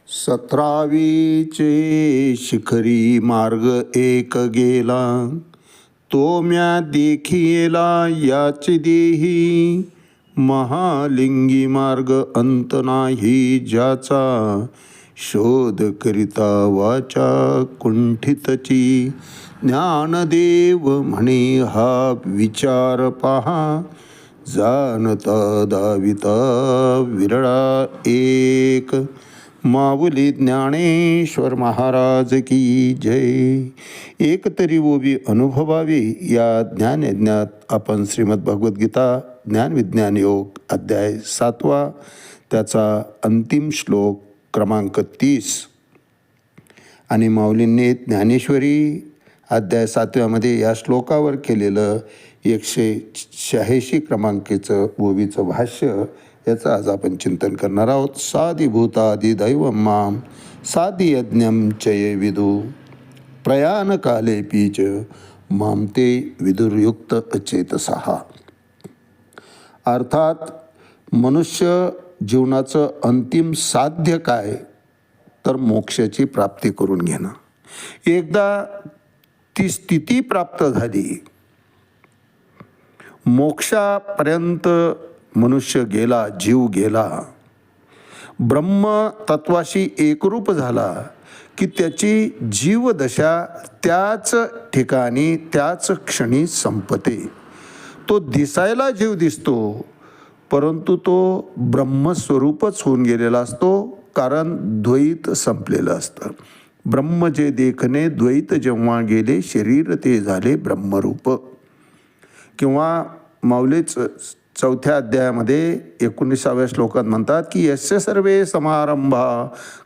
17वीचे शिखरी मार्ग एक गेला, तो म्या देखिला याची देही. महालिंगी मार्ग अंत नाही ज्याचा, शोध करिता वाचा कुंठितची. ज्ञानदेव म्हणे हा विचार पहा, जाणता दाविता विरळा एक. माऊली ज्ञानेश्वर महाराज की जय. एक तरी ओवी अनुभवावी या ज्ञानयज्ञात आपण श्रीमद भगवद्गीता ज्ञानविज्ञान योग अध्याय 7वा, त्याचा अंतिम श्लोक क्रमांक 30 आणि माऊलींनी ज्ञानेश्वरी अध्याय 7व्यामध्ये या श्लोकावर केलेलं 186 क्रमांकाचं ओवीचं भाष्य, याचं आज आपण चिंतन करणार आहोत. साधिभूतादि दैवं मां साधि यज्ञं चये विदु, प्रयाणकालेपि च मां ते विदुर्युक्त अचेतसः. अर्थात मनुष्य जीवनाचं अंतिम साध्य काय, तर मोक्षाची प्राप्ती करून घेणं. एकदा ती स्थिती प्राप्त झाली, मोक्षापर्यंत मनुष्य गेला, जीव गेला, ब्रह्म तत्वाशी एकरूप झाला की त्याची जीवदशा त्याच ठिकाणी त्याच क्षणी संपते. तो दिसायला जीव दिसतो, परंतु तो ब्रह्मस्वरूपच होऊन गेलेला असतो, कारण द्वैत संपलेलं असतं. ब्रह्म जे देखणे द्वैत जेव्हा गेले, शरीर ते झाले ब्रह्मरूप. किंवा माऊलीच 4थ्या अध्यायामध्ये 19व्या श्लोकात म्हणतात की यस्य सर्वे समारंभा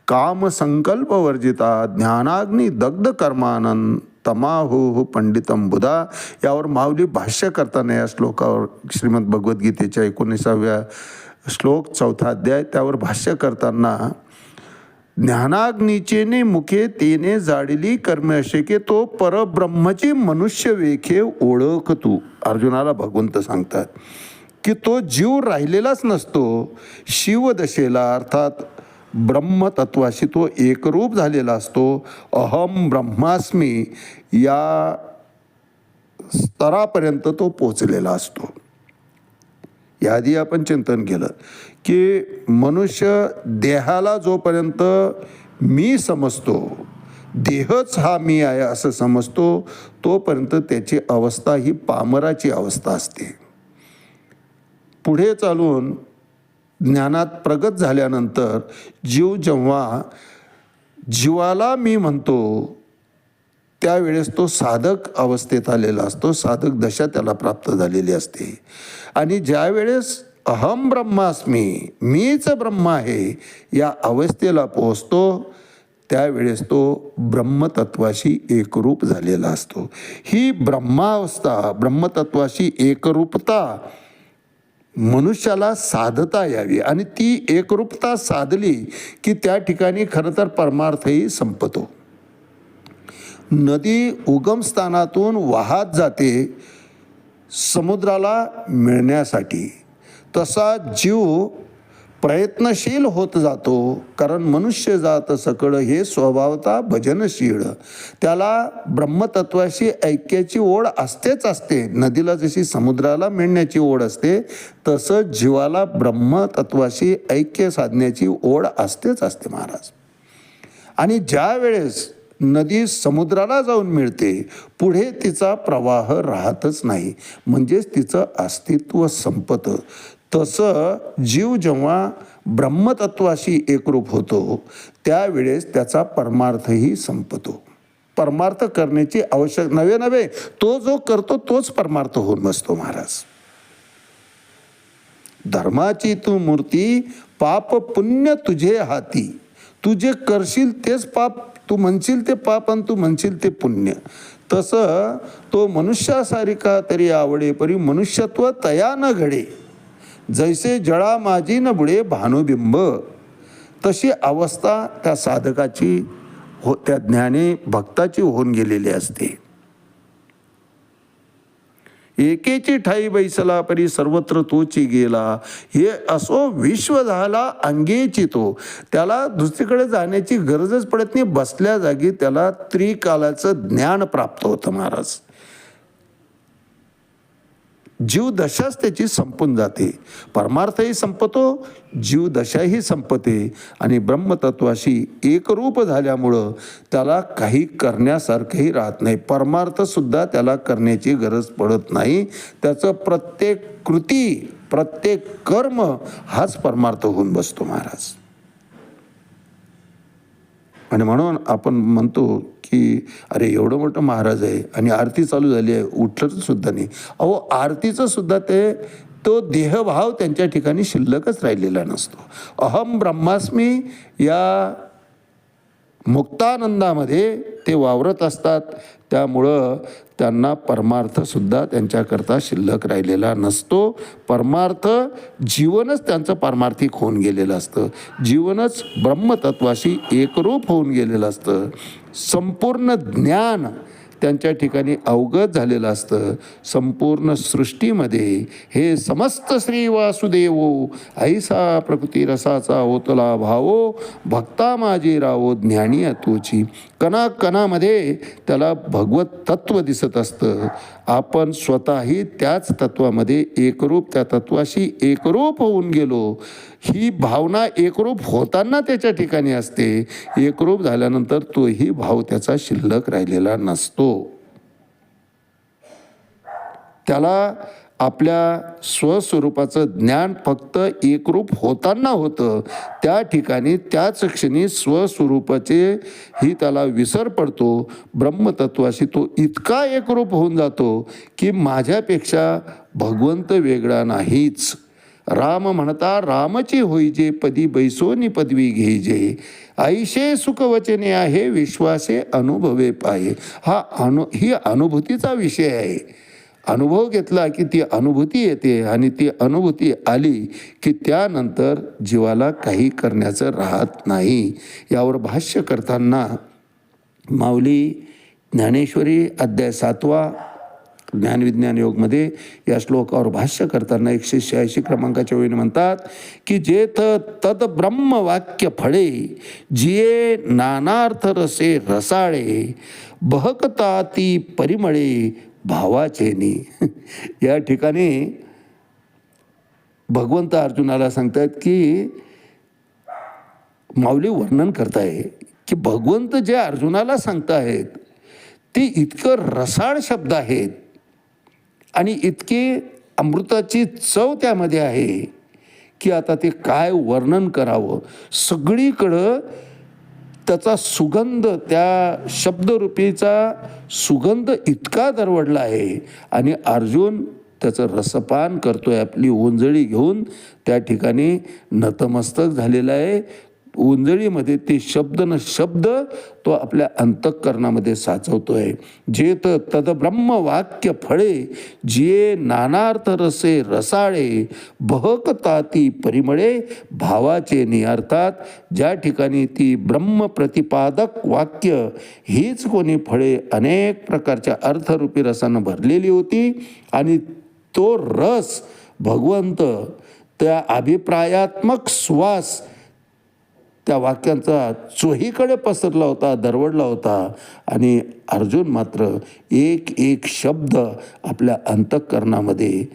काम संकल्प वर्जिता, ज्ञानाग्नी दग्ध कर्मानंद तमाहु पंडितम बुधा. यावर माऊली भाष्य करताना या श्लोकावर, श्रीमद भगवद्गीतेच्या 19व्या श्लोक 4था अध्याय, त्यावर भाष्य करताना ज्ञानाग्नीचेने मुखे तेने जाडिली कर्म असे की तो परब्रह्मची मनुष्य वेखे ओळख तू. अर्जुनाला भगवंत सांगतात की तो जीव राहिलेलाच नसतो, शिवदशेला अर्थात ब्रह्मतत्वाशी तो एकरूप झालेला असतो. अहम ब्रह्मास्मी या स्तरापर्यंत तो पोचलेला असतो. याआधी आपण चिंतन केलं की मनुष्य देहाला जोपर्यंत मी समजतो, देहच हा मी आहे असं समजतो, तोपर्यंत त्याची अवस्था ही पामराची अवस्था असते. पुढे चालून ज्ञानात प्रगत झाल्यानंतर जीव जेव्हा जीवाला मी म्हणतो, त्यावेळेस तो साधक अवस्थेत आलेला असतो, साधक दशा त्याला प्राप्त झालेली असते. आणि ज्यावेळेस अहम ब्रह्मास्मी, मीच ब्रह्म आहे या अवस्थेला पोहोचतो, त्यावेळेस तो ब्रह्मतत्वाशी एकरूप झालेला असतो. ही ब्रह्मावस्था, ब्रह्मतत्वाशी एकरूपता मनुष्याला साधता यावी, आणि ती एकरूपता साधली की त्या ठिकाणी खरं तर परमार्थही संपतो. नदी उगमस्थानातून वाहत जाते समुद्राला मिळण्यासाठी, तसा जीव प्रयत्नशील होत जातो, कारण मनुष्य जात सकळ हे स्वभावता भजनशील. त्याला ब्रह्मतत्वाशी ऐक्याची ओढ असतेच असते. नदीला जशी समुद्राला मिळण्याची ओढ असते, तसं जीवाला ब्रह्मतत्वाशी ऐक्य साधण्याची ओढ असतेच असते महाराज. आणि ज्या वेळेस नदी समुद्राला जाऊन मिळते, पुढे तिचा प्रवाह राहतच नाही, म्हणजेच तिचं अस्तित्व संपतं. तसं जीव जेव्हा ब्रह्मतत्वाशी एकरूप होतो, त्यावेळेस त्याचा परमार्थही संपतो. परमार्थ करण्याची आवश्यक नव्हे, तो जो करतो तोच परमार्थ होऊन बसतो महाराज. धर्माची तू मूर्ती, पाप पुण्य तुझे हाती. तू जे करशील तेच पाप, तू म्हणशील ते पाप आणि तू म्हणशील ते पुण्य. तसं तो मनुष्यासारिखा तरी आवडे, परी मनुष्यत्व तया न घडे. जैसे जळा माझी न बुडे भानुबिंब. तशी अवस्था त्या साधकाची त्या ज्ञानी भक्ताची होऊन गेलेली असते. एकेची ठाई बैसला परी सर्वत्र तोची गेला. हे असो विश्व झाला अंगेची तो. त्याला दुसरीकडे जाण्याची गरजच पडत नाही. बसल्या जागी त्याला त्रिकालाचं ज्ञान प्राप्त होतं महाराज. जीवदशाच त्याची संपून जाते. परमार्थही संपतो, जीवदशाही संपते आणि ब्रह्मतत्वाशी एकरूप झाल्यामुळं त्याला काही करण्यासारखंही राहत नाही. परमार्थसुद्धा त्याला करण्याची गरज पडत नाही. त्याचं प्रत्येक कृती, प्रत्येक कर्म हाच परमार्थ होऊन बसतो महाराज. आणि म्हणून आपण म्हणतो की अरे एवढं मोठं महाराज आहे आणि आरती चालू झाली आहे, उठलं सुद्धा नाही. अहो आरतीचं सुद्धा तो देहभाव त्यांच्या ठिकाणी शिल्लकच राहिलेला नसतो. अहम ब्रह्मास्मी या मुक्तानंदामध्ये ते वावरत असतात. त्यामुळं त्यांना परमार्थसुद्धा त्यांच्याकरता शिल्लक राहिलेला नसतो. परमार्थ जीवनच त्यांचं पारमार्थिक होऊन गेलेलं असतं. जीवनच ब्रह्मतत्वाशी एकरूप होऊन गेलेलं असतं. संपूर्ण ज्ञान त्यांच्या ठिकाणी अवगत झालेलं असतं. संपूर्ण सृष्टीमध्ये हे समस्त श्री वासुदेवो ऐसा प्रकृती रसाचा ओतला भावो भक्ता माझी रावो ज्ञानी अतोची. कणाकणामध्ये त्याला भगवत तत्व दिसत असतं. आपण स्वतःही त्याच तत्वामध्ये एकरूप, त्या तत्वाशी एकरूप होऊन गेलो. ही भावना एकरूप होताना त्याच्या ठिकाणी असते. एकरूप झाल्यानंतर तोही भाव त्याचा शिल्लक राहिलेला नसतो. त्याला आपल्या स्वस्वरूपाचं ज्ञान फक्त एकरूप होताना होतं. त्या ठिकाणी त्याच क्षणी स्वस्वरूपाचे ही त्याला विसर पडतो. ब्रह्मतत्वाशी तो इतका एकरूप होऊन जातो की माझ्यापेक्षा भगवंत वेगळा नाहीच. राम म्हणता रामची होईजे पदी बैसोनी पदवी घेईजे. ऐशे सुखवचने आहे विश्वासे अनुभवे पाये. ही अनुभूतीचा विषय आहे. अनुभव घेतला की ती अनुभूती येते आणि ती अनुभूती आली की त्यानंतर जीवाला काही करण्याचं राहत नाही. यावर भाष्य करताना माऊली ज्ञानेश्वरी अध्याय 7 ज्ञानविज्ञान योगमध्ये या श्लोकावर भाष्य करताना 186 क्रमांकाच्या वेळी म्हणतात की जेथ तद ब्रह्म वाक्य फळे जिये नानार्थ रसे रसाळे बहकता ती परिमळे भावाचेनी. या ठिकाणी भगवंत अर्जुनाला सांगतात की माऊली वर्णन करताय की भगवंत जे अर्जुनाला सांगतायत ते इतकं रसाळ शब्द आहेत आणि इतकी अमृताची चव त्यामध्ये आहे की आता ते काय वर्णन करावं. सगळीकडं त्याचा सुगंध, त्या शब्दरूपीचा सुगंध इतका दरवडला आहे आणि अर्जुन त्याचं रसपान करतोय. आपली ओंजळी घेऊन त्या ठिकाणी नतमस्तक झालेला आहे. ओंजळीमध्ये ते शब्द न शब्द तो आपल्या अंतःकरणामध्ये साचवतोय. जे तद ब्रह्म वाक्य फळे जिये नानार्थ रसे रसाळे बहकताती परिमळे भावाचे नि. अर्थात ज्या ठिकाणी ती ब्रह्म प्रतिपादक वाक्य हीच कोणी फळे अनेक प्रकारच्या अर्थरूपी रसानं भरलेली होती आणि तो रस भगवंत त्या अभिप्रायात्मक श्वास त्या वाक्यांचा चोहीकडे पसरला होता, दरवडला होता आणि अर्जुन मात्र एक एक शब्द आपल्या अंतःकरणामध्ये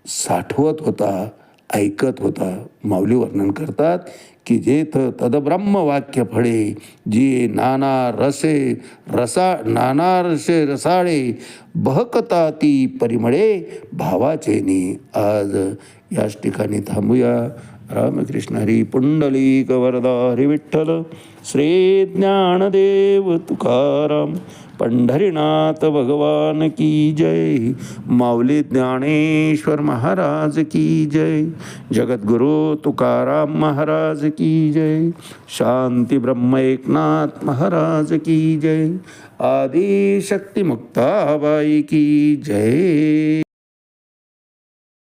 साठवत होता, ऐकत होता. माऊली वर्णन करतात की जेथ तदब्रह्म वाक्य फळे जी नाना रसे रसाळे बहकता ती परिमळे भावाचेनी. आज याच ठिकाणी थांबूया. रामकृष्ण हरी पुंडलिक वरदा हरी विठ्ठल. श्री ज्ञानदेव तुकाराम पंढरीनाथ भगवान की जय. माऊली ज्ञानेश्वर महाराज की जय. जगद्गुरु तुकाराम महाराज की जय. शांती ब्रह्म एकनाथ महाराज की जय. आदिशक्ती मुक्ताबाई की जय.